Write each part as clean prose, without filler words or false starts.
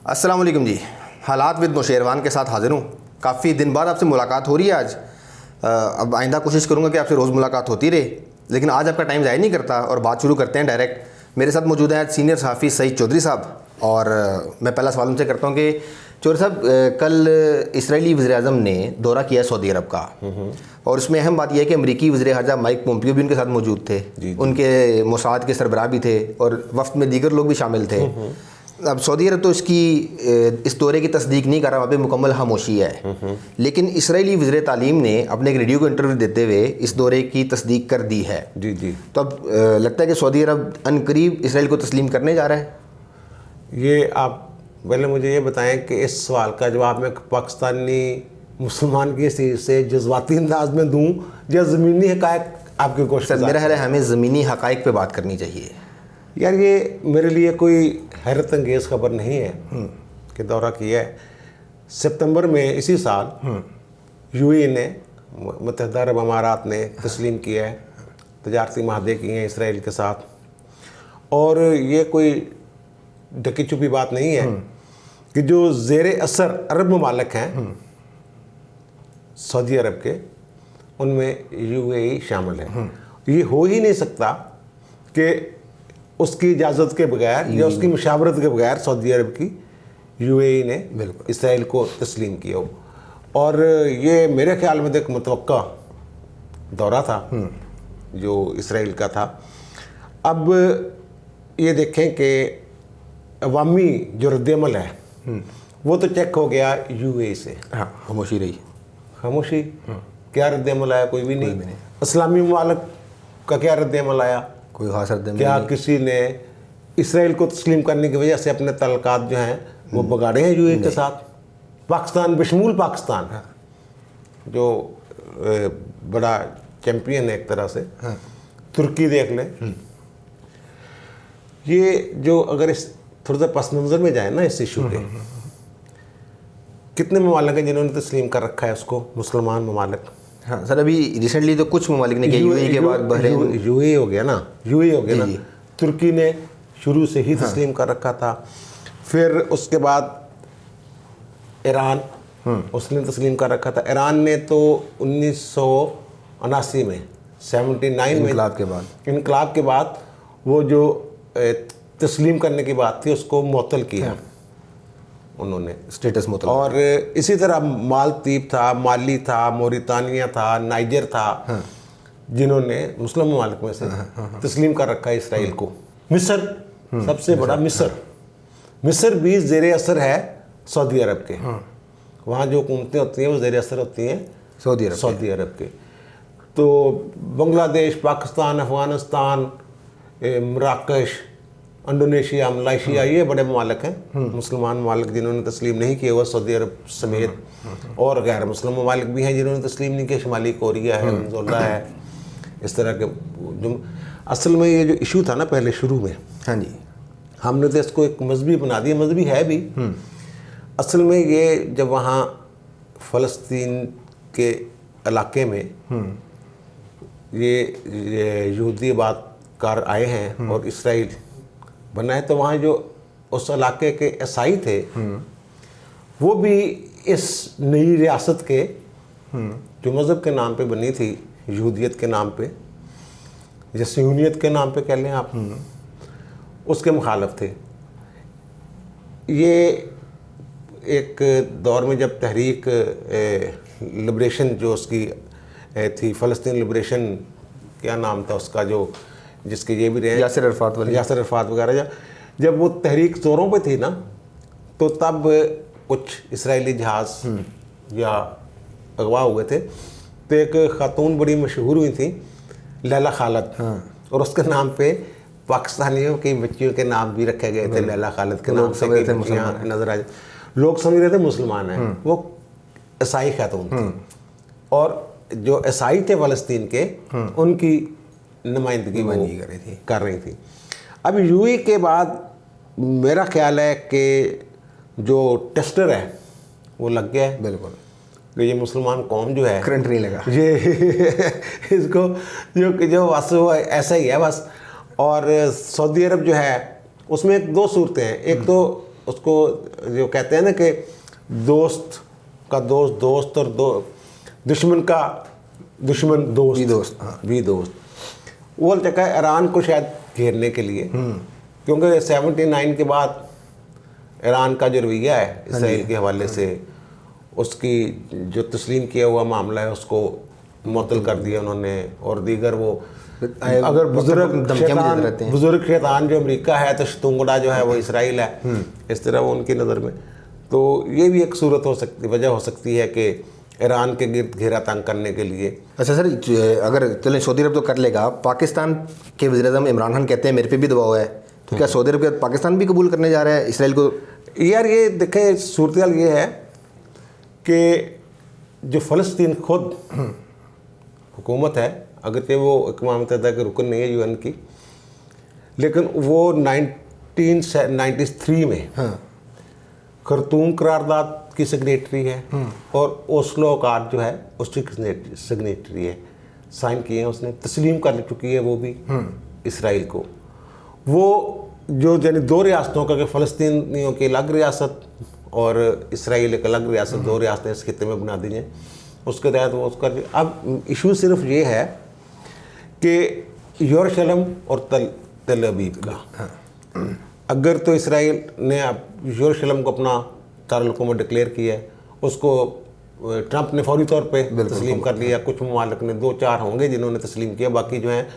अस्सलाम वालेकुम जी। हालात विद नौशेरवान के साथ हाजिर हूँ। काफ़ी दिन बाद आपसे मुलाकात हो रही है आज। अब आइंदा कोशिश करूँगा कि आपसे रोज़ मुलाकात होती रहे, लेकिन आज आपका टाइम ज़ाया नहीं करता और बात शुरू करते हैं डायरेक्ट। मेरे साथ मौजूद हैं आज सीनियर सहाफ़ी सईद चौधरी साहब, और मैं पहला सवाल उनसे करता हूँ कि चौधरी साहब, कल इसराइली वज़ीर-ए-आज़म ने दौरा किया सऊदी अरब का, और इसमें अहम बात यह है कि अमरीकी वज़ीर ख़ारजा माइक पोम्पियो भी उनके साथ मौजूद थे। उनके मोसाद के सरबराह भी थे और वफ़द में दीगर लोग भी शामिल थे। अब सऊदी अरब तो इस दौरे की तस्दीक नहीं कर रहा, वहाँ पे मुकम्मल खामोशी है। लेकिन इसराइली वज़ीर तालीम ने अपने एक रेडियो को इंटरव्यू देते हुए इस दौरे की तस्दीक कर दी है। जी जी। तो अब लगता है कि सऊदी अरब अनकरीब इसराइल को तस्लीम करने जा रहा है। ये आप पहले मुझे ये बताएं कि इस सवाल का जवाब मैं पाकिस्तानी मुसलमान की सीट से जज्बाती अंदाज में दूं या ज़मीनी हक़ाइक़ आपके क्वेश्चन? मेरा ख्याल है हमें ज़मीनी हक़ाइक़ पे बात करनी चाहिए। यार, ये मेरे लिए कोई हैरत अंगेज़ खबर नहीं है कि दौरा किया है। सितंबर में इसी साल यूएई ने, मुत्तहिदा अरब अमारात ने तस्लीम किया है, तजारती माहदे किए हैं इसराइल के साथ। और ये कोई ढकी छुपी बात नहीं है कि जो ज़ेरे असर अरब ममालिक हैं सऊदी अरब के, उनमें यूएई शामिल है। ये हो ही नहीं सकता कि उसकी इजाज़त के बगैर या उसकी मुशावरत के बगैर सऊदी अरब की यूएई ने इसराइल को तस्लीम किया हो। और ये मेरे ख्याल में एक मुतवक्का दौरा था जो इसराइल का था। अब ये देखें कि अवामी जो रद्द-ए-अमल है वो तो चेक हो गया यूएई से। हाँ, खामोशी रही। खामोशी। क्या रद्द-ए-अमल आया? कोई भी नहीं। इस्लामी मुमालिक का क्या रद्द-ए-अमल आया? कोई खास रद्द-ए-अमल क्या नहीं। किसी ने इसराइल को तस्लीम करने की वजह से अपने तल्लुकात जो हैं वो बिगाड़े हैं यूएई के साथ? पाकिस्तान बशमूल पाकिस्तान जो बड़ा चैम्पियन है एक तरह से, तुर्की देख लें। ये जो अगर इस थोड़ा सा पस मंज़र में जाए ना इस इशू के, कितने ममालिक हैं जिन्होंने तस्लीम कर रखा है उसको? मुसलमान ममालिक। हाँ सर, अभी रिसेंटली तो कुछ ममालिक ने किया। यूएई के बाद बहरीन, यूएई हो गया ना, यूएई हो गया ना। तुर्की ने शुरू से ही तस्लीम कर रखा था। फिर उसके बाद ईरान, उसने तस्लीम कर रखा था। ईरान ने तो 1979 में 79 में इनकलाब के बाद वो जो तस्लीम करने की बात थी उसको मुअत्तल किया उन्होंने, स्टेटस मुअत्तल। और इसी तरह मालदीव था, माली था, मोरितानिया था, नाइजर था, जिन्होंने मुस्लिम ममालिक में से तस्लीम कर रखा है इसराइल को। मिस्र सबसे बड़ा, मिस्र भी ज़ेरे असर है सऊदी अरब के। वहाँ जो हुकूमतें होती हैं वो ज़ेरे असर होती हैं सऊदी अरब के। तो बांग्लादेश, पाकिस्तान, अफ़गानिस्तान, मराकश, इंडोनेशिया, मलेशिया, ये बड़े ममालिक हैं मुसलमान ममालिक जिन्होंने तस्लीम नहीं किया हुआ सऊदी अरब समेत। और गैर मुस्लिम ममालिक भी हैं जिन्होंने तस्लीम नहीं किया। शुमाली कोरिया है, वेनेज़ुएला है, इस तरह के। जो असल में ये जो इशू था ना पहले शुरू में, हाँ जी, हमने तो इसको एक मजहबी बना दिया, मजहबी है भी। असल में ये जब वहाँ फ़लस्तीन के इलाके में ये यहूदी आबादकार आए हैं और इसराइल बना है, तो वहाँ जो उस इलाके के ईसाई थे वो भी इस नई रियासत के जो मज़हब के नाम पे बनी थी, यहूदियत के नाम पे या सियूनियत के नाम पे कह लें आप, उसके मुखालिफ थे। ये एक दौर में जब तहरीक लिबरेशन जो उसकी थी, फ़लस्तीन लिबरेशन, क्या नाम था उसका, जो जिसके ये भी रहे यासिर अरफात वगैरह, जब वो तहरीक ज़ोरों पे थी ना, तो तब कुछ इसराइली जहाज़ या अगवा हुए थे। तो एक ख़ातून बड़ी मशहूर हुई थी, लैला खालिद, और उसके नाम पे पाकिस्तानियों की बच्चियों के नाम भी रखे गए थे लैला खालिद के नाम से। नजर आ जाए, लोग समझ रहे थे मुसलमान हैं, वो ईसाई खातून थी। और जो ईसाई थे फ़लस्तीन के, उनकी नुमाइंदगी कर रही थी। अब यूएई के बाद मेरा ख्याल है कि जो टेस्टर है वो लग गया है। बिल्कुल, तो ये मुसलमान कौम जो है, करंट नहीं लगा ये इसको जो बस वो ऐसा ही है बस। और सऊदी अरब जो है उसमें दो सूरतें हैं। एक तो उसको जो कहते हैं ना कि दोस्त का दोस्त दोस्त और दुश्मन का दुश्मन दोस्त भी दोस्त, हाँ। भी दोस्त, वो जगह ईरान को शायद घेरने के लिए, क्योंकि 79 के बाद ईरान का जो रवैया है इसराइल के हवाले से, उसकी जो तस्लीम किया हुआ मामला है उसको मुअत्तल कर दिया उन्होंने, और दीगर वो अगर बुजुर्ग शैतान जो अमेरिका है तो शतुंगड़ा जो है वो इसराइल है, इस तरह वो उनकी नज़र में। तो ये भी एक सूरत हो सकती, वजह हो सकती है कि ईरान के गिर्द घेरा तंग करने के लिए। अच्छा सर, अगर चलें सऊदी अरब तो कर लेगा, पाकिस्तान के वज़ीर-ए-आज़म इमरान खान कहते हैं मेरे पे भी दबाव है, तो क्या सऊदी अरब के पाकिस्तान भी कबूल करने जा रहा है इसराइल को? यार ये देखें, सूरत हाल ये है कि जो फ़लस्तीन खुद हुकूमत है, अगरचे वो अक़वाम मुत्तहिदा के रुकन नहीं है UN की, लेकिन वो 1993 में खरतूम करारदाद की सिग्नेटरी है और ओस्लो अकार्ड जो है उसकी सिग्नेटरी है, साइन किए हैं उसने, तस्लीम कर चुकी है वो भी इसराइल को। वो जो यानी दो रियासतों का, कि फ़लस्तीनियों की अलग रियासत और इसराइल एक अलग रियासत, दो रियासतें इस खित्ते में बना दी हैं, उसके तहत वो उसका। अब इशू सिर्फ ये है कि यरूशलेम और तल अवीव का, अगर तो इसराइल ने अब यरूशलेम को अपना दारुल-हुकूमत डिक्लेयर किया है, उसको ट्रंप ने फौरी तौर पे तस्लीम कर लिया, कुछ ममालिक ने, 2-4 होंगे जिन्होंने तस्लीम किया, बाकी जो हैं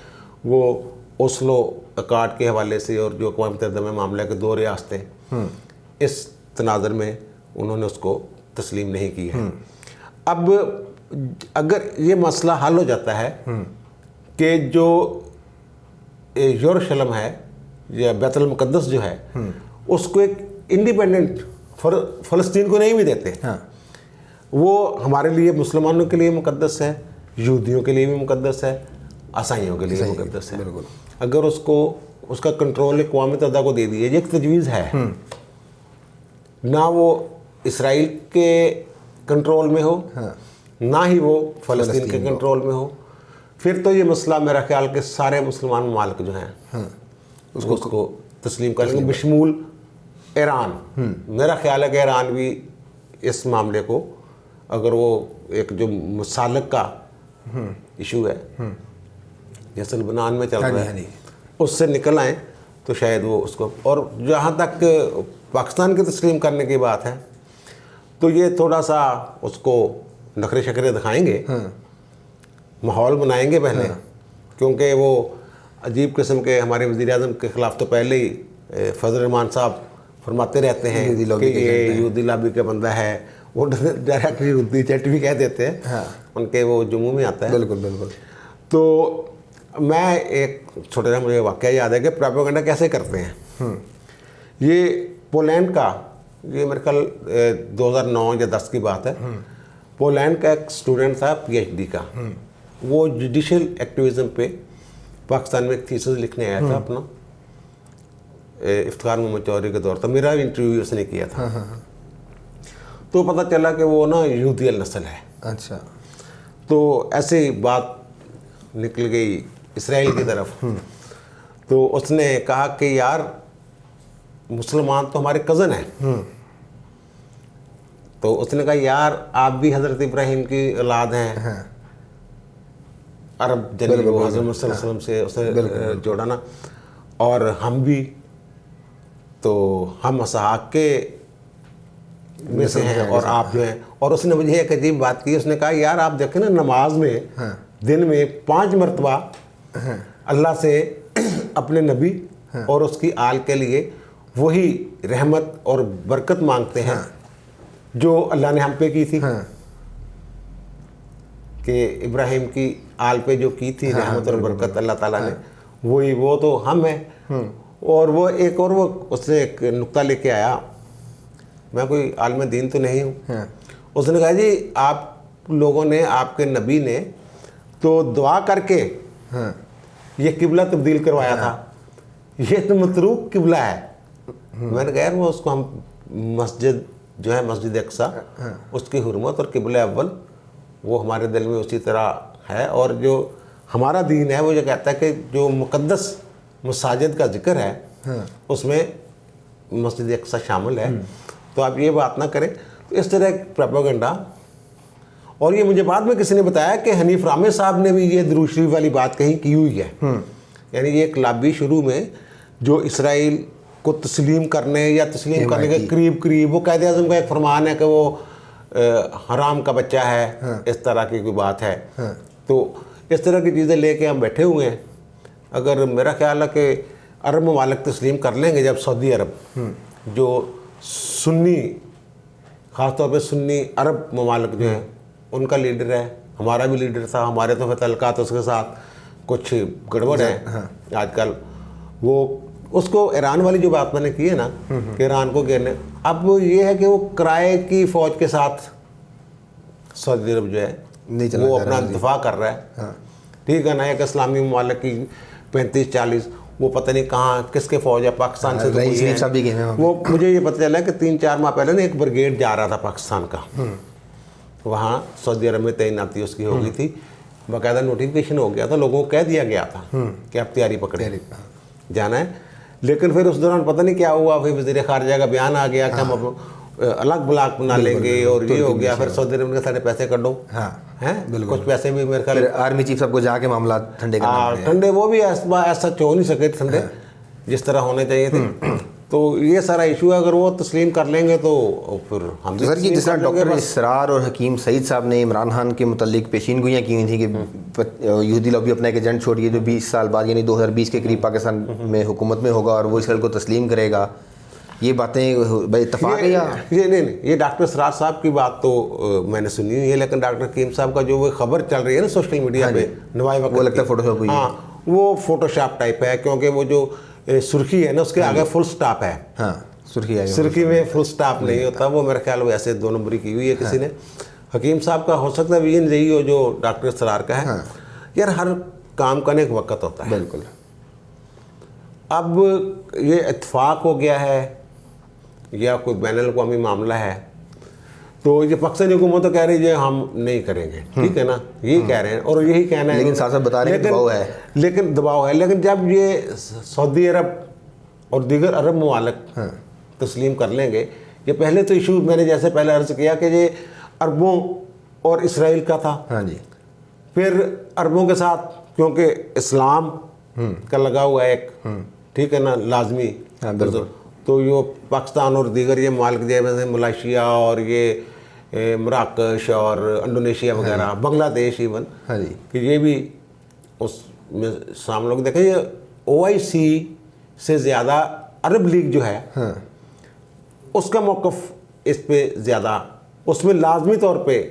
वो ओस्लो अकार्ड के हवाले से और जो अक़वाम मुत्तहिदा में मामला के 2 रियासतें, इस तनाज़र में उन्होंने उसको तस्लीम नहीं की है। अब अगर ये मसला हल हो जाता है कि जो यरूशलेम है या बैतुल मुक़द्दस जो है, उसको एक इंडिपेंडेंट फ़लस्तीन को नहीं भी देते, वो हमारे लिए मुसलमानों के लिए मुक़द्दस है, यहूदियों के लिए भी मुक़द्दस है, ईसाइयों के लिए मुक़द्दस है। बिल्कुल। अगर उसको उसका कंट्रोल अक़वाम मुत्तहिदा को दे दिए, ये एक तजवीज़ है, ना वो इसराइल के कंट्रोल में हो, ना ही वो फ़लस्तीन के कंट्रोल में हो, फिर तो ये मसला मेरा ख्याल के सारे मुसलमान ममालिक जो हैं उसको तस्लीम कर लेंगे, बशमूल ईरान। मेरा ख्याल है कि ईरान भी इस मामले को, अगर वो एक जो मसालक का इशू है जैसे लबनान में चल रहा है, उससे निकल आए तो शायद वो उसको। और जहाँ तक पाकिस्तान की तस्लीम करने की बात है, तो ये थोड़ा सा उसको नखरे शखरे दिखाएंगे, माहौल बनाएंगे पहले, क्योंकि वो अजीब किस्म के हमारे वज़ीर-ए-आज़म के ख़िलाफ़ तो पहले ही फजल रहमान साहब फरमाते रहते हैं कि ये यहूदी लॉबी का बंदा है, वो डायरेक्ट यहूदी चट भी कह देते हैं, उनके वो जम्मू में आता है। बिल्कुल बिल्कुल। तो मैं एक छोटा सा मुझे वाक़या याद है कि प्रोपेगेंडा कैसे करते हैं। ये पोलैंड का, ये मेरे ख्याल 2009 या 10 की बात है, पोलैंड का एक स्टूडेंट था PhD का, वो जुडिशल एक्टिविज़म पे पाकिस्तान में एक थीसिस लिखने आया था अपना, इफ्तिखार मोहम्मद चौधरी के दौर था, मेरा इंटरव्यू उसने किया था। तो पता चला कि वो ना यहूदी नस्ल है। अच्छा। तो ऐसे ही बात निकल गई इसराइल की तरफ। तो उसने कहा कि यार मुसलमान तो हमारे कज़न हैं। तो उसने कहा यार आप भी हज़रत इब्राहीम की औलाद हैं, अरब जनी वो हज़रत सल्लल्लाहु अलैहि वसल्लम से उसने जोड़ा ना, और हम भी, तो हम इसहाक के में से हैं और आप जो हैं। और उसने मुझे एक अजीब बात की, उसने कहा यार आप देखें ना, नमाज में दिन में 5 मरतबा अल्लाह से अपने नबी और उसकी आल के लिए वही रहमत और बरकत मांगते हैं जो अल्लाह ने हम पे की थी, कि इब्राहिम की आल पे जो की थी रहमत और बरकत अल्लाह ताला ने, वही वो तो हम हैं। और वो एक और वो उसने एक नुक्ता लेके आया, मैं कोई आलम दीन तो नहीं हूँ, उसने कहा जी आप लोगों ने, आपके नबी ने तो दुआ करके ये किबला तब्दील करवाया था, ये तो मतरूक किबला है। मैंने कहा यार वो उसको हम मस्जिद जो है मस्जिद अक्सा, उसकी हुर्मत और किबला अव्वल वो हमारे दिल में उसी तरह है। और जो हमारा दीन है वो ये कहता है कि जो मुक़द्दस मसाजिद का जिक्र है उसमें मस्जिद अक्सा शामिल है, तो आप ये बात ना करें। तो इस तरह प्रोपेगेंडा। और ये मुझे बाद में किसी ने बताया कि हनीफ रामे साहब ने भी ये दुरूद शरीफ वाली बात कहीं की हुई है। यानी ये एक लाबी शुरू में जो इसराइल को तस्लीम करने या तस्लीम करने के करीब वो कायदे आज़म का एक फरमान है कि वो हराम का बच्चा है, इस तरह की कोई बात है। तो इस तरह की चीज़ें लेके हम बैठे हुए हैं। अगर मेरा ख्याल है कि अरब ममालिक तस्लीम कर लेंगे, जब सऊदी अरब जो सुन्नी, ख़ासतौर पे सुन्नी अरब ममालिक जो है उनका लीडर है, हमारा भी लीडर था, हमारे तो तल्लुकात उसके साथ कुछ गड़बड़ है आजकल। वो उसको ईरान वाली जो बात मैंने की है ना कि ईरान को घेरने, अब ये है कि वो किराए की फ़ौज के साथ सऊदी अरब जो है वो अपना दिफा कर रहा है। ठीक है ना, एक इस्लामी ममालिक की 35-40 वो पता नहीं कहाँ किसके फ़ौज है, पाकिस्तान से तो वो मुझे ये पता चला कि 3-4 माह पहले ना एक ब्रिगेड जा रहा था पाकिस्तान का, वहाँ सऊदी अरब में तैनाती उसकी हो गई थी, बाकायदा नोटिफिकेशन हो गया था, लोगों को कह दिया गया था कि आप तैयारी पकड़े जाना है। लेकिन फिर उस दौरान पता नहीं क्या हुआ, फिर वज़ीर ख़ारिजा का बयान आ गया कि हम अलग ब्लॉक बना लेंगे और ये हो गया। फिर सऊदी अरब ने सारे पैसे कटो हैं, कुछ पैसे भी मेरे ख्याल आर्मी चीफ साहब को जाके मामला ठंडे वो भी ऐसा हो नहीं सके ठंडे जिस तरह होने चाहिए थे। तो ये सारा इशू है, अगर वो तस्लीम कर लेंगे तो फिर हम तो सर कि जिस तरह डॉक्टर इसरार और हकीम सईद साहब ने इमरान खान के मुतल्लिक पेशीन गोइयाँ की हुई थी कि यहूदी लॉबी अपना एक एजेंट छोड़िए जो 20 साल बाद यानी 2020 के करीब पाकिस्तान में हुकूमत में होगा और वो इसराइल को तस्लीम करेगा, ये बातें भाई इत्तफाक है या ये नहीं, ये डॉक्टर इसरार साहब की बात तो मैंने सुनी नहीं है, लेकिन डॉक्टर हकीम साहब का जो वो खबर चल रही है ना सोशल मीडिया पे नवाई वक्त, वो लगता है फोटोशॉप हुई है। हाँ, वो फोटोशॉप टाइप है, क्योंकि वो जो सुर्खी है ना उसके आगे फुल स्टॉप है। हाँ, सुर्खी में फुल स्टॉप नहीं होता, वो मेरे ख्याल में ऐसे 2 नंबरी की हुई है किसी ने। हकीम साहब का हो सकता है विजन यही हो जो डॉक्टर इसरार का है। यार हर काम का एक वक्त होता है। बिल्कुल। अब ये इत्तेफाक हो गया है या कोई बैनुल-अक़वामी मामला है, तो ये पाकिस्तानी हुकूमत तो कह रही है हम नहीं करेंगे, ठीक है ना, यही कह रहे हैं और यही कहना है, लेकिन साथ साथ बता रहे हैं दबाव है, लेकिन दबाव है। लेकिन जब ये सऊदी अरब और दीगर अरब ममालिक तस्लीम कर लेंगे, ये पहले तो इशू मैंने जैसे पहले अर्ज़ किया कि ये अरबों और इसराइल का था। हाँ जी। फिर अरबों के साथ क्योंकि इस्लाम का लगा हुआ है एक, ठीक है ना, लाजमी। तो ये पाकिस्तान और दीगर ये ममालिक जैसे मलेशिया और ये मराकश और इंडोनेशिया वगैरह, बांग्लादेश इवन, हाँ जी, कि ये भी उसमें शामिल लोग देखें। ये OIC से ज़्यादा अरब लीग जो है उसका मौक़िफ़ इस पे ज़्यादा, उसमें लाजमी तौर पे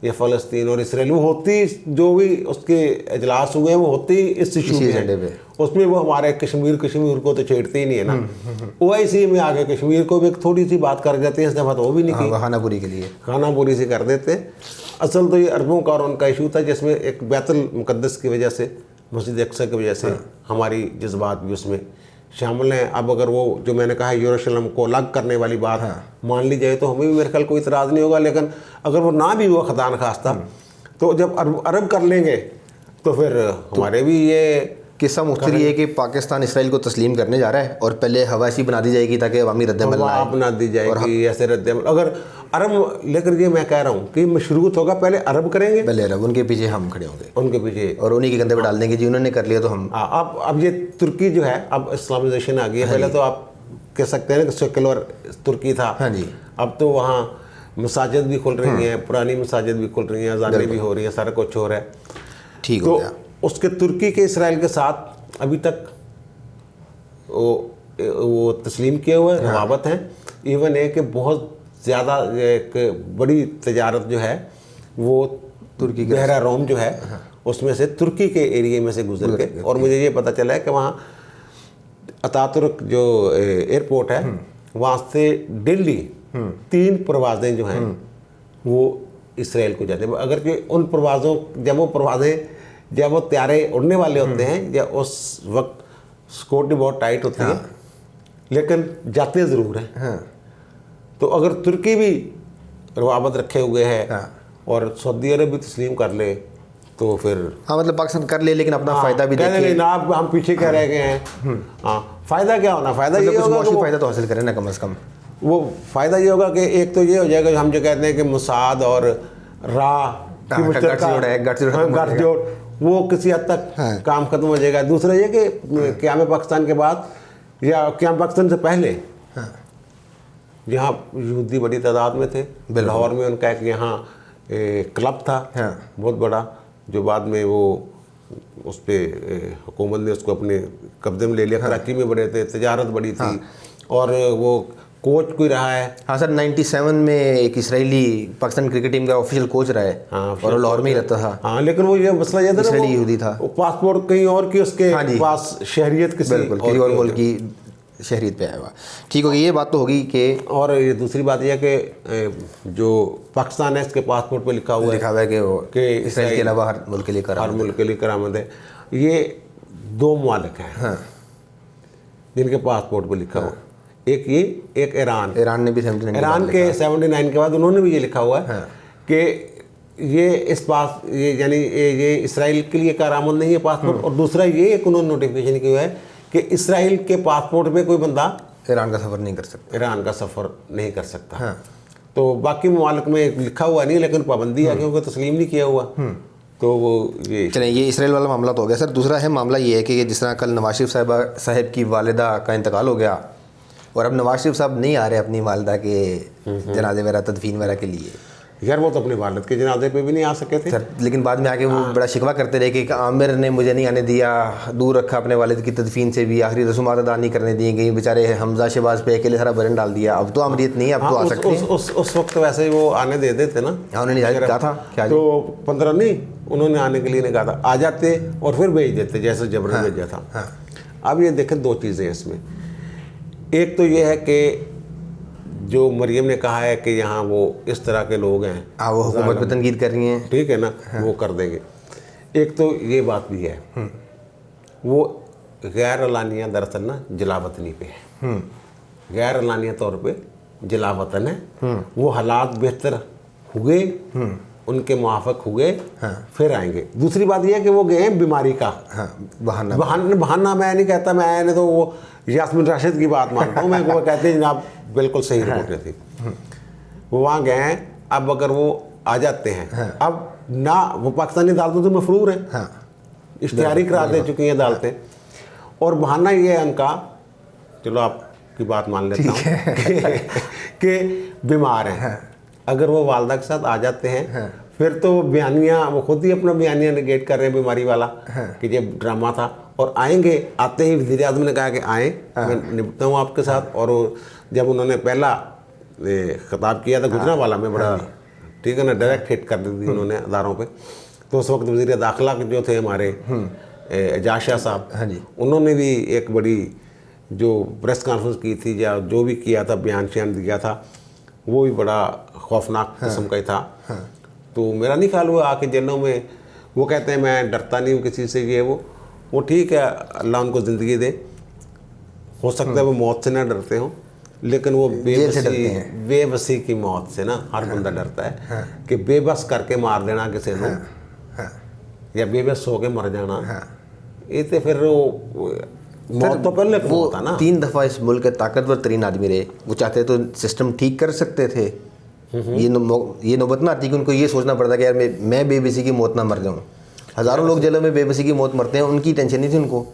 ये फ़लस्तीन और इसराइल वो होती, जो भी उसके इजलास हुए हैं वो होती इस इशू पे, उसमें वो हमारे कश्मीर को तो छेड़ते ही नहीं है ना। OIC में आगे कश्मीर को भी थोड़ी सी बात कर जाते हैं, इस दफ़ा तो वो भी नहीं की, खानापुरी के लिए खानापुरी से कर देते। असल तो ये अरबों का और उनका इशू था, जिसमें एक बैतुल मुक़द्दस की वजह से, मस्जिद अक्सा की वजह से हमारी जज्बात भी उसमें शामिल हैं। अब अगर वो जो मैंने कहा यरूशलेम को अलग करने वाली बात मान ली जाए तो हमें भी मेरे ख्याल कोई इतराज़ नहीं होगा, लेकिन अगर वो ना भी हुआ खुदा न खास्ता, तो जब अरब कर लेंगे तो फिर हमारे भी ये किस्सा मुख्तरी है कि पाकिस्तान इसराइल को तस्लीम करने जा रहा है और पहले हवा ऐसी बना दी जाएगी ताकि अवामी रद्द-ए-अमल बना दी जाएगी, ऐसे रद्द-ए-अमल अगर अरब, लेकर ये मैं कह रहा हूँ कि मशरूत होगा, पहले अरब करेंगे, पहले अरब, उनके पीछे हम खड़े होंगे, उनके पीछे और उन्हीं के कंधे पर डाल देंगे जी उन्होंने कर लिया तो हम। अब ये तुर्की जो है, अब इस्लामाइजेशन आ गई है। पहले तो आप कह सकते हैं ना कि सेकुलर तुर्की था। हाँ जी। अब तो वहाँ मसाजिद भी खुल रही हैं, पुरानी मसाजिद भी खुल रही हैं, अज़ानें भी हो रही हैं, सारा कुछ हो रहा है। ठीक हो गया। उसके तुर्की के इसराइल के साथ अभी तक वो तस्लीम किए हुए रवाबत हैं। इवन है कि बहुत ज़्यादा एक बड़ी तजारत जो है वो तुर्की के बहरा रोम जो है उसमें से तुर्की के एरिए में से गुजर के, और मुझे ये पता चला है कि वहाँ अतातुर्क जो एयरपोर्ट है वहाँ से दिल्ली 3 परवाज़ें जो हैं वो इसराइल को जाते हैं। अगर कि उन परवाज़ों जब वो त्यारे उड़ने वाले होते हैं या उस वक्त सिक्योरिटी बहुत टाइट होती है, लेकिन जाते ज़रूर हैं। तो अगर तुर्की भी रवाबत रखे हुए है और सऊदी अरब भी तस्लीम कर ले तो फिर मतलब पाकिस्तान कर ले लेकिन अपना फ़ायदा भी देखे ना, हम पीछे कह रह गए हैं। फ़ायदा क्या होना, फ़ायदा ये मतलब कुछ होगा कि मौसमी वो- फ़ायदा तो हासिल करें ना कम से कम। वो फ़ायदा ये होगा कि एक तो ये हो जाएगा, हम जो कहते हैं कि मुसाद और राह की हाँ, मुश्तरका- गठजोड़ है, गठजोड़ खत्म हो जाएगा। गठजोड़, वो किसी हद तक हाँ। काम खत्म हो जाएगा। दूसरा ये कि क़याम पाकिस्तान के बाद या क़याम पाकिस्तान से पहले हाँ। यहाँ यहूदी बड़ी तादाद में थे। बिल्कुल। लाहौर में उनका एक यहाँ क्लब था हाँ। बहुत बड़ा, जो बाद में वो उस पर हुकूमत ने उसको अपने कब्जे में ले लिया। कराची में बड़े थे, तजारत बड़ी थी, और वो कोच कोई रहा है। हाँ सर, 97 में एक इसराइली पाकिस्तान क्रिकेट टीम का ऑफिशियल कोच रहा है। हाँ, और वो लाहौर में ही रहता था। हाँ, लेकिन वो ये मसला ये था ना, इसराइली यहूदी था। वो पासपोर्ट कहीं और की, उसके हाँ जी। पास शहरियत किसी बिल्कुल, किसी और मुल्क की शहरियत पे आया हुआ। ठीक होगी, ये बात तो होगी कि और ये दूसरी बात यह है कि जो पाकिस्तान है इसके पासपोर्ट पे लिखा हुआ है लिखा हुआ है कि वो कि इसराइल के अलावा हर मुल्क के लिए करा। हर मुल्क के लिए करामद है। ये 2 मुमालिक हैं हाँ। जिनके पासपोर्ट पे लिखा हुआ, एक ये, एक ईरान। ईरान ने भी 79 ईरान के 79 के बाद उन्होंने भी ये लिखा हुआ है कि ये इस पास ये यानी ये इसराइल के लिए करामद नहीं है पासपोर्ट। और दूसरा ये एक उन्होंने नोटिफिकेशन किया है कि इसराइल के पासपोर्ट पे कोई बंदा ईरान का सफ़र नहीं कर सकते। ईरान का सफ़र नहीं कर सकता। हाँ। तो बाकी ममालिक में लिखा हुआ नहीं, लेकिन पाबंदी है क्योंकि तस्लीम नहीं किया हुआ। तो वो ये चलें, ये इसराइल वाला मामला तो हो गया सर। दूसरा है मामला ये है कि जिस तरह कल नवाज शरीफ साहब की वालिदा का इंतकाल हो गया, और अब नवाज शरीफ साहब नहीं आ रहे अपनी वालिदा के जनाजे वगैरह तदफीन वगैरह के लिए। यार वो तो अपने वालिद के जनाजे पे भी नहीं आ सके थे सर, लेकिन बाद में आके वो बड़ा शिकवा करते रहे कि आमिर ने मुझे नहीं आने दिया, दूर रखा अपने वालिद की तदफीन से भी, आखिरी रसूमात अदा नहीं करने दी गई, बेचारे हमजा शहबाज पे अकेले सारा बरन डाल दिया। अब तो अमरीत नहीं है, अब हाँ, तो आ सकते हैं। उस वक्त वैसे ही वो आने दे देते ना। हाँ, उन्होंने इजाज़त कहा था क्या? तो 15 नहीं, उन्होंने आने के लिए नहीं कहा था, आ जाते और फिर भेज देते जैसे जबरन भेजा था। हाँ। अब ये देखें 2 चीज़ें इसमें। एक तो ये है कि जो मरियम ने कहा है कि यहाँ वो इस तरह के लोग हैं, हाँ, वो हुकूमत पे तनकीद कर रही हैं। ठीक है ना, वो कर देंगे। एक तो ये बात भी है, वो गैर अलानिया दरअसल ना जलावतनी पे है, गैर अलानिया तौर पे जलावतन है। वो हालात बेहतर हुए, उनके मुआफ़क हुए, फिर आएंगे। दूसरी बात यह है कि वो गए हैं बीमारी का हाँ, बहाना। बहाना मैं नहीं कहता, मैंने तो वो यास्मीन राशिद की बात मानता हूँ मैं। वो कहते हैं जनाब बिल्कुल सही रिपोर्टें थी, वो वहाँ गए हैं। अब अगर वो आ जाते हैं, अब ना वो पाकिस्तानी अदालतों से मफरूर हैं, हाँ, इश्तिहारी करार दे चुकी हैं अदालतें, और बहाना ये है उनका, चलो आपकी बात मान लेता हूँ कि बीमार हैं। अगर वो वालदा के साथ आ जाते हैं, फिर तो बयानिया, वो खुद ही अपना बयानिया निगेट कर रहे हैं बीमारी वाला कि ये ड्रामा था। और आएंगे, आते ही वज़ीर आज़म ने कहा कि आएँ, मैं निपटता हूँ आपके साथ। और जब उन्होंने पहला खिताब किया था गुजरांवाला में, बड़ा ठीक है ना, डायरेक्ट हिट कर दी थी उन्होंने अदारों पे, तो उस वक्त वज़ीर दाखिला जो थे हमारे एजाज शाह साहब, हाँ जी, उन्होंने भी एक बड़ी जो प्रेस कॉन्फ्रेंस की थी या जो भी किया था, बयान शयान दिया था, वो भी बड़ा खौफनाक किस्म का ही था। तो मेरा नहीं ख्याल हुआ आके जेलों में वो कहते हैं मैं डरता नहीं हूँ किसी से, ये वो ठीक है, अल्लाह उनको ज़िंदगी दे, हो सकता है वो मौत से ना डरते हों, लेकिन वो बेबसी की मौत से ना हर बंदा डरता है कि बेबस करके मार देना किसी को, या बेबस हो के मर जाना, ये तो फिर मौत तो पहले वो होता ना। 3 दफ़ा इस मुल्क के ताकतवर तरीन आदमी रहे, वो चाहते तो सिस्टम ठीक कर सकते थे। ये नौबत ना आती कि उनको ये सोचना पड़ता कि यार मैं बेबसी की मौत ना मर जाऊँ। हज़ारों लोग जेलों में बेबसी की मौत मरते हैं, उनकी टेंशन नहीं थी उनको।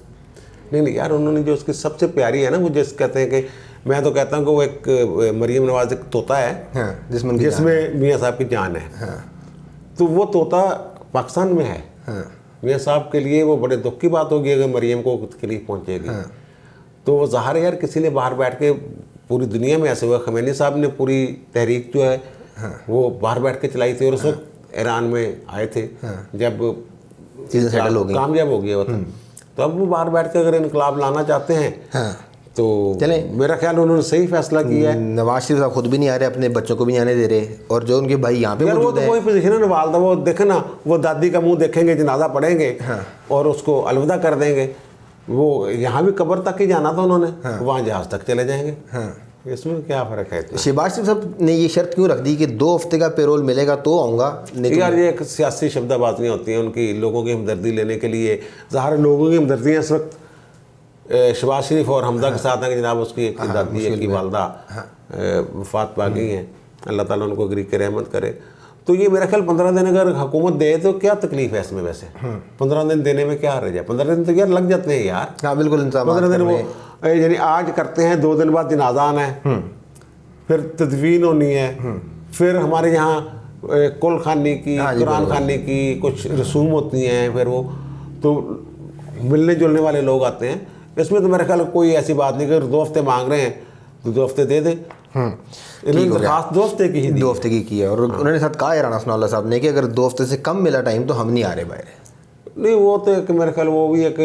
नहीं यार, उन्होंने जो उसकी सबसे प्यारी है ना, वो जिस कहते हैं कि मैं तो कहता हूँ कि वो एक मरियम नवाज एक तोता है, जिसमें मियाँ साहब की जान है। तो वो तोता पाकिस्तान में है। मियाँ साहब के लिए वो बड़े दुख की बात होगी अगर मरियम को तकलीफ पहुँचेगी। तो वो ज़ाहिर है यार, किसी ने बाहर बैठ के, पूरी दुनिया में ऐसे हुआ, खमैनी साहब ने पूरी तहरीक जो है वो बाहर बैठ के चलाई थी, और उस वक्त ईरान में आए थे जब चीज़ें सेटल हो गई, कामयाब हो गया वो था। तो अब वो बाहर बैठ के अगर इनकलाब लाना चाहते हैं तो चलें, मेरा ख्याल उन्होंने सही फैसला किया है। नवाज शरीफ साहब खुद भी नहीं आ रहे, अपने बच्चों को भी नहीं आने दे रहे, और जो उनके भाई यहाँ पे यार वो मौजूद तो हैं, कोई पोजीशन है ना, वालदा वो देखे ना, वो दादी का मुंह देखेंगे, जनाजा पढ़ेंगे और उसको अलविदा कर देंगे। वो यहाँ भी कब्र तक ही जाना था उन्होंने, वहाँ जहाज तक चले जाएंगे। इसमें क्या फ़र्क है? शहबाज शरीफ साहब ने ये शर्त क्यों रख दी कि 2 हफ्ते का पेरोल मिलेगा तो आऊँगा? यार ये एक सियासी शब्दाबाजियाँ होती हैं उनकी, लोगों की हमदर्दी लेने के लिए। ज़ाहिर लोगों की हमदर्दियाँ इस वक्त शहबाज शरीफ और हमदा के साथ हैं कि जनाब उसकी एक दादी एक की वालदा वफात पा गई हैं, अल्लाह ताला उनको गरीब के रहमत करे। तो ये मेरा ख्याल 15 दिन अगर हुकूमत दे तो क्या तकलीफ है इसमें? वैसे 15 दिन देने में क्या रह जाए? 15 दिन तो यार लग जाते हैं यार। हाँ बिल्कुल, 15 दिन वो यानी आज करते हैं, 2 दिन बाद जनाजा आना है, फिर तदवीन होनी है, फिर हमारे यहाँ कुल खाने की, कुरान खाने की कुछ रसूम होती हैं, फिर वो तो मिलने जुलने वाले लोग आते हैं। इसमें तो मेरे ख्याल कोई ऐसी बात नहीं कि अगर 2 हफ्ते मांग रहे हैं तो 2 हफ्ते दे दें। इन्होंने दरखास्त 2 हफ्ते की ही दी, 2 हफ्ते की है। और उन्होंने साथ कहा है राना सनाउल्लाह साहब ने कि अगर 2 हफ्ते से कम मिला टाइम तो हम नहीं आ रहे बाहर। नहीं वो तो एक मेरे ख्याल वो भी एक,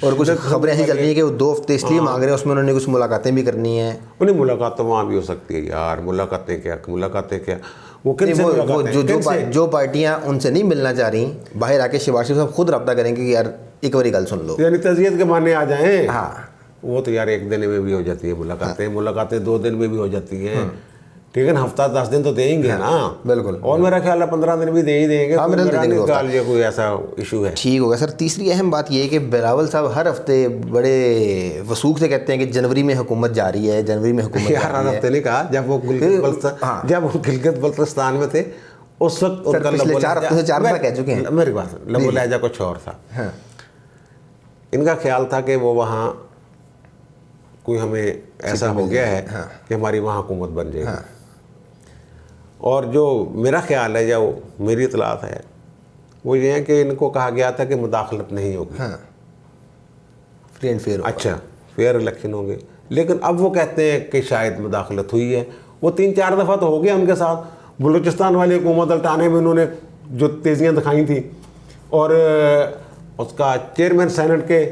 और कुछ खबरें ऐसी चल रही हैं कि वो 2 हफ्ते इसलिए मांग रहे हैं, उसमें उन्होंने कुछ मुलाकातें भी करनी है। नहीं मुलाकात तो वहाँ भी हो सकती है यार, मुलाकातें क्या वो किनसे जो पार्टियां उनसे नहीं मिलना चाह रही, बाहर आके शहबाज शरीफ साहब खुद रब्ता करेंगे कि यार एक बारी गल सुन लो, यानी तज़ियत के माने आ जाएं। हाँ वो तो यार 1 दिन में भी हो जाती है मुलाकातें 2 दिन में भी हो जाती हैं, ठीक है ना। हफ्ता 10 दिन तो देंगे ना, बिल्कुल। और मेरा ख्याल है 15 दिन भी दे ही देंगे। हाँ, मेरा ख्याल ये कोई ऐसा इशू है। ठीक होगा सर। तीसरी अहम बात ये है कि बिलावल साहब हर हफ्ते बड़े वसूख से कहते हैं कि जनवरी में हुकूमत जा रही है, जनवरी में हुकूमत यार हर हफ्ते नहीं कहा, जब वो गिलगित बल्तिस्तान में थे उस वक्त पिछले 4 हफ्ते से 4 बार कह चुके हैं। मेरी बात लबो लहजा कुछ और था। इनका ख्याल था कि वो वहाँ कोई हमें ऐसा हो गया है कि हमारी वहाँ हुकूमत बन जाएगी। और जो मेरा ख्याल है, जो मेरी इतलात है, वो ये है कि इनको कहा गया था कि मुदाखलत नहीं होगी, फ्री एंड फेयर। अच्छा, फेयर इलेक्शन होंगे, लेकिन अब वो कहते हैं कि शायद मुदाखलत हुई है। वो 3-4 दफ़ा तो हो गया उनके साथ। बलूचिस्तान वाली हुकूमत अल्टाने में उन्होंने जो तेज़ियाँ दिखाई थी, और उसका चेयरमैन सेनेट के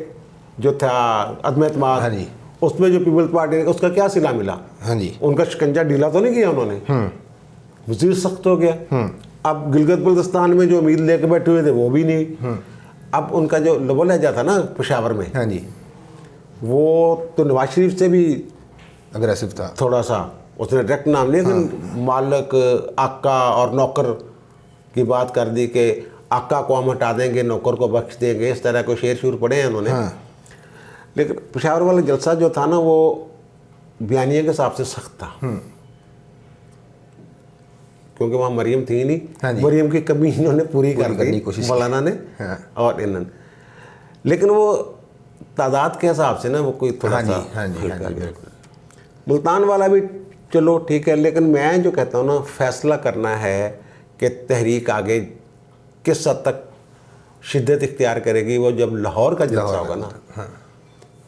जो था अदम एतमाद, हाँ जी, उसमें जो पीपल्स पार्टी ने उसका क्या सिला मिला? हाँ जी, उनका शिकंजा ढीला तो नहीं किया उन्होंने, वजीर सख्त हो गया। अब गिलगित बल्तिस्तान में जो उम्मीद लेके बैठे हुए थे वो भी नहीं। अब उनका जो लबो लहजा था ना पेशावर में, हाँ जी, वो तो नवाज शरीफ से भी अग्रेसिव था थोड़ा सा। उसने डायरेक्ट नाम लिया, लेकिन मालिक, आका और नौकर की बात कर दी कि आका को हम हटा देंगे, नौकर को बख्श देंगे, इस तरह को शेर शूर पड़े हैं उन्होंने। लेकिन पेशावर वाला जलसा जो था ना, वो बयानिया के हिसाब से सख्त था, क्योंकि वहाँ मरियम थी नहीं। मरियम की कमी इन्होंने पूरी कर दी मौलाना ने और इन्होंने। लेकिन वो तादाद के हिसाब से ना वो कोई थोड़ा सा मुल्तान वाला भी चलो ठीक है, लेकिन मैं जो कहता हूँ ना, फैसला करना है कि तहरीक आगे किस हद तक शिद्दत इख्तियार करेगी, वो जब लाहौर का जलसा होगा ना,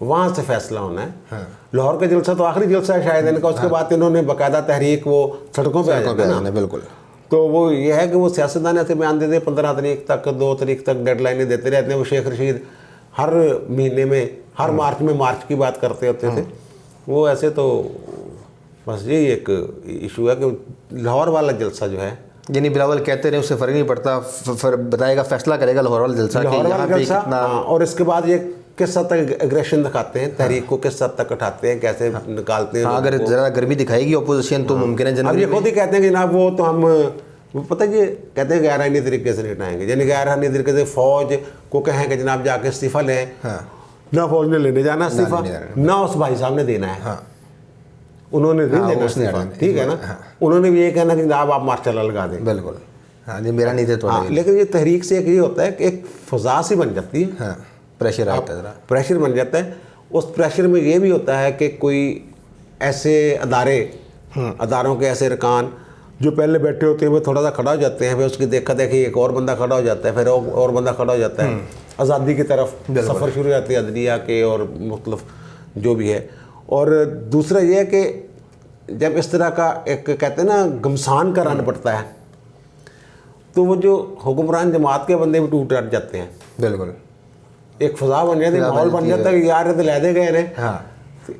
वहाँ से फैसला होना है। लाहौर का जलसा तो आखिरी जलसा है शायद इनका, उसके बाद इन्होंने बाकायदा तहरीक वो सड़कों पे आ जाना ना। बिल्कुल। तो वो ये है कि वो सियासतदान ऐसे बयान देते 15 तारीख तक, 2 तारीख तक डेडलाइनें देते रहते हैं। वो शेख रशीद हर महीने में, हर मार्च में मार्च की बात करते होते थे। वो ऐसे तो बस यही एक इशू है कि लाहौर वाला जलसा जो है, यानी बिलावल कहते रहे उससे फ़र्क नहीं पड़ता, बताएगा, फैसला करेगा लाहौर वाला जलसा। और इसके बाद ये किस हद तक एग्रेशन दिखाते हैं, तहरीक को किस हद तक उठाते हैं, कैसे निकालते हैं। अगर ज़रा गर्मी दिखाएगी अपोजिशन तो मुमकिन है। अब ये खुद ही कहते हैं कि जनाब वो तो हम, वो पता है, ये कहते हैं गैर आईनी तरीके से निपटाएंगे, यानी गैर आईनी तरीके से फ़ौज को कहें कि जनाब जाके इस्तीफ़ा लें, ना फ़ौज ने लेने जाना इस्तीफ़ा, ना उस भाई साहब ने देना है, उन्होंने नहीं देना इस्तीफ़ा, ठीक है ना। उन्होंने भी ये कहना कि जनाब आप मार्शल लगा दें, बिल्कुल, हाँ जी, मेरा नहीं थे तो। लेकिन ये तहरीक से एक ये होता है कि एक फ़ज़ा सी बन जाती है, प्रेशर आता है, प्रेशर बन जाता है। उस प्रेशर में ये भी होता है कि कोई ऐसे अदारों के ऐसे अरकान जो पहले बैठे होते हैं वो थोड़ा सा खड़ा हो जाते हैं, फिर उसकी देखा देखी एक और बंदा खड़ा हो जाता है, फिर और बंदा खड़ा हो जाता है, आज़ादी की तरफ सफ़र शुरू हो जाती है अदलिया के और मुख्तलिफ जो भी है। और दूसरा ये है कि जब इस तरह का एक कहते हैं ना घमसान कराना पड़ता है, तो वो जो हुक्मरान जमात के बंदे भी टूट हट जाते हैं। बिल्कुल, एक फजा बन जाती है, माहौल बन जाता है कि यार ये तो लै दे गए ने,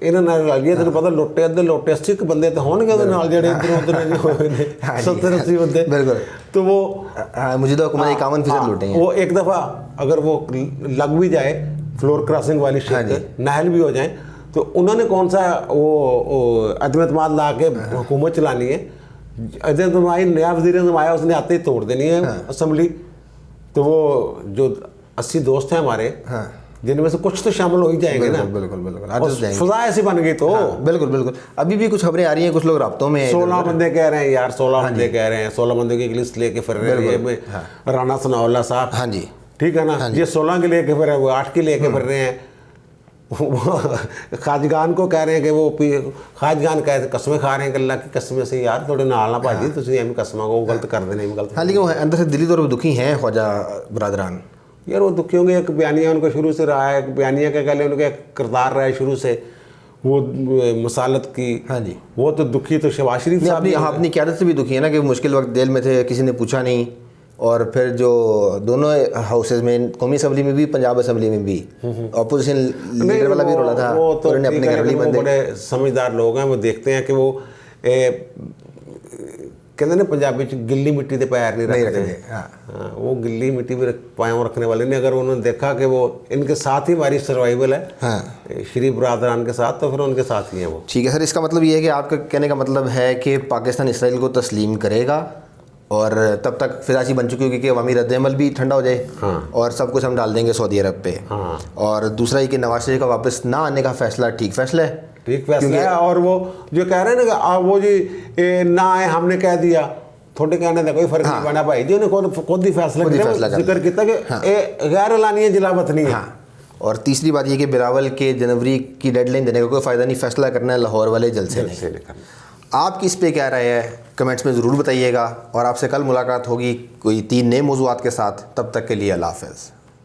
इन्होंने लगे तेन पता लुटे अद्धे लोटे 80 बंदे तो होंगे जेडे इधर उधर 70-80 बंदे। बिल्कुल। तो वो मुझे तो 51% लुटे हैं। वो एक दफ़ा अगर वो लग भी जाए फ्लोर क्रॉसिंग वाली शिप, नाहल भी हो जाए, तो उन्होंने कौन सा वो अदम एतमाद ला के हुकूमत चलानी है। नया वज़ीर आज़म आया, उसने आते ही तोड़ देनी है असम्बली। तो वो जो 80 दोस्त हैं हमारे, जिनमें से कुछ तो शामिल हो ही जाएंगे ना। बिल्कुल बिल्कुल और फजा ऐसी बन गई तो बिल्कुल बिल्कुल। अभी भी कुछ खबरें आ रही हैं, कुछ लोग राब्तों में हैं। 16 बंदे कह रहे हैं यार, 16 बंदे कह रहे हैं, 16 बंदे की लिस्ट लेके फिर रहे हैं ये राणा सनाउल्लाह साहब। हाँ जी, ठीक है ना, ये 16 के लेके फिर वो 8 के लेके फिर रहे हैं। खाजगान को कह रहे हैं कि वो खाजगान कह कस्में खा रहे हैं कि अल्लाह की कसमें से यार थोड़े नाल ना भाजी तुम एम कस्मा को गलत कर देने में गलत। हाँ, लेकिन वो अंदर से दिली तौर पर दुखी हैं ख्वाजा बरदरान यार। वो दुखी होंगे, एक बयानिया उनको शुरू से रहा है, एक बयानिया के कहले उनका किरदार रहा है शुरू से, वो मसालत की। हाँ जी, वो तो दुखी तो शहबाज शरीफ साहब अपनी क़यादत से भी दुखी है ना, कि मुश्किल वक्त जेल में थे, किसी ने पूछा नहीं। और फिर जो दोनों हाउसेज में, कौमी असम्बली में भी, पंजाब असम्बली में भी, अपोजिशन लीडर वाला भी रोला था। वो तो अपने घर वाली बंदे, बड़े समझदार लोग हैं, वो देखते हैं कि वो कहते ना पंजाबी च गिल्ली मिट्टी पे पैर नहीं रखते। हाँ, वो गिल्ली मिट्टी पे पाँव रखने वाले नहीं। अगर उन्होंने देखा कि वो इनके साथ ही हमारी सर्वाइवल है, हाँ, शरीफ बरदरान के साथ, तो फिर उनके साथ ही हैं वो। ठीक है सर, इसका मतलब ये है कि आपका कहने का मतलब है कि पाकिस्तान इसराइल को तस्लीम करेगा और तब तक फिजाची बन चुकी होगी कि अवामी रद्द-ए-अमल भी ठंडा हो जाए। हाँ। और सब कुछ हम डाल देंगे सऊदी अरब पे। हाँ। और दूसरा ये कि नवाज शरीफ का वापस ना आने का फैसला ठीक फैसला है, ठीक फैसला है। और वो जो कह रहे हैं ना कि वो जी ना आए, हमने कह दिया, थोड़े कहने का कोई फर्क नहीं पड़ा भाई जी, उन्हें खुद ही फैसला जिक्र किया कि गैर एलानिया जिलावत नहीं है। और तीसरी बात ये कि बिलावल के जनवरी की डेडलाइन देने का कोई फ़ायदा नहीं, फैसला करना है लाहौर वाले जलसे ने। आपकी इस पे क्या राय है, कमेंट्स में ज़रूर बताइएगा। और आपसे कल मुलाकात होगी कोई 3 नए मौज़ूआत के साथ। तब तक के लिए अल्लाह हाफ़िज़।